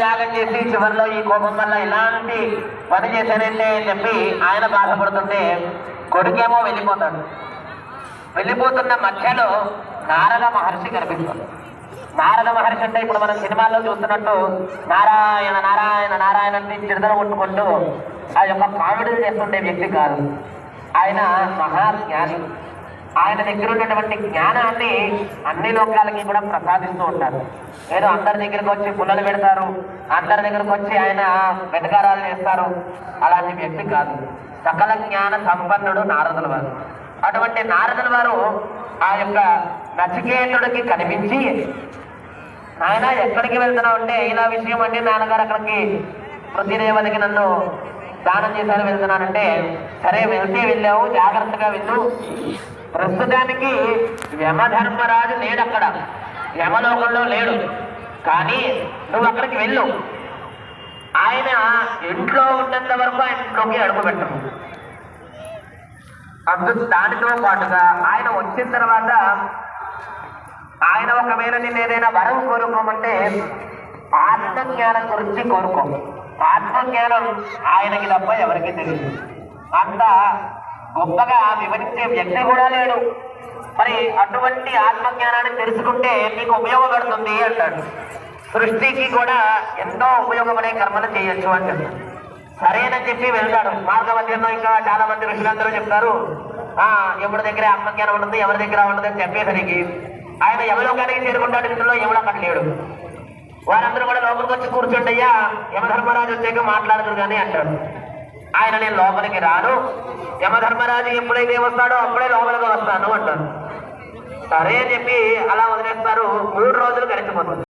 యాగం చేసి చివరిలో ఈ కోపం వల్ల ఇలాంటి పని చేశానంటే అని చెప్పి ఆయన బాధపడుతుంటే కొడుకేమో వెళ్ళిపోతాడు. వెళ్ళిపోతున్న మధ్యలో నారద మహర్షి కనిపిస్తుంది. నారద మహర్షి అంటే ఇప్పుడు మనం సినిమాల్లో చూస్తున్నట్టు నారాయణ నారాయణ నారాయణ అంటే చిరుదల కొట్టుకుంటూ ఆ యొక్క కామెడీ చేస్తుండే వ్యక్తి కాదు. ఆయన మహాజ్ఞాని. ఆయన దగ్గర ఉన్నటువంటి జ్ఞానాన్ని అన్ని లోకాలకి కూడా ప్రసాదిస్తూ ఉంటారు. ఏదో అందరి దగ్గరకు వచ్చి పుల్లలు పెడతారు, అందరి దగ్గరకు వచ్చి ఆయన వెటకారాలు చేస్తారు, అలాంటి వ్యక్తి కాదు. సకల జ్ఞాన సంపన్నుడు నారదుల వారు. అటువంటి నారదుల వారు ఆ యొక్క నచికేతుడికి కనిపించి, ఆయన ఎక్కడికి వెళ్తున్నావు అంటే ఇలా విషయం అంటే నాన్నగారు అక్కడికి పృథ్వీదేవతకి నన్ను దానం చేశారు వెళ్తున్నానంటే, సరే వెళ్తే వెళ్ళావు, జాగ్రత్తగా వెళ్ళు. ప్రస్తుతానికి యమధర్మరాజు లేడు, అక్కడ యమలోకంలో లేడు, కానీ నువ్వు అక్కడికి వెళ్ళు. ఆయన ఇంట్లో ఉన్నంత వరకు ఆయన ఇంట్లోకి అడుగుపెట్టరు. దానితో పాటుగా ఆయన వచ్చిన తర్వాత ఆయన ఒకవేళ నేను ఏదైనా వరం కోరుకోమంటే ఆత్మజ్ఞానం గురించి కోరుకో. ఆత్మజ్ఞానం ఆయనకి తప్ప ఎవరికి తెలియదు. అంత గొప్పగా వివరించే వ్యక్తి కూడా లేడు. మరి అటువంటి ఆత్మజ్ఞానాన్ని తెలుసుకుంటే నీకు ఉపయోగపడుతుంది అంటాడు. సృష్టికి కూడా ఎంతో ఉపయోగపడే కర్మలు చేయొచ్చు అంటాడు. సరేనని చెప్పి వెళ్తాడు. మార్గ మధ్యంలో ఇంకా చాలా మంది ఋషులందరూ చెప్తారు, ఎవరి దగ్గర ఆత్మజ్ఞానం ఉంటుంది, ఎవరి దగ్గర ఉంటుంది అని చెప్పేసరికి ఆయన యమలోకానికి చేరుకుంటాడు. ఇంట్లో ఎవడు అక్కడ లేడు. వారందరూ కూడా లోపలికి వచ్చి కూర్చుంటయ్యా, యమధర్మరాజు వచ్చాక మాట్లాడదు కానీ అంటాడు. ఆయన నేను లోపలికి రాను, యమధర్మరాజు ఎప్పుడైతే వస్తాడో అప్పుడే లోపలికి వస్తాను అంటాడు. సరే అని చెప్పి అలా వదిలేస్తారు. 3 రోజులు గడిచిపోతుంది.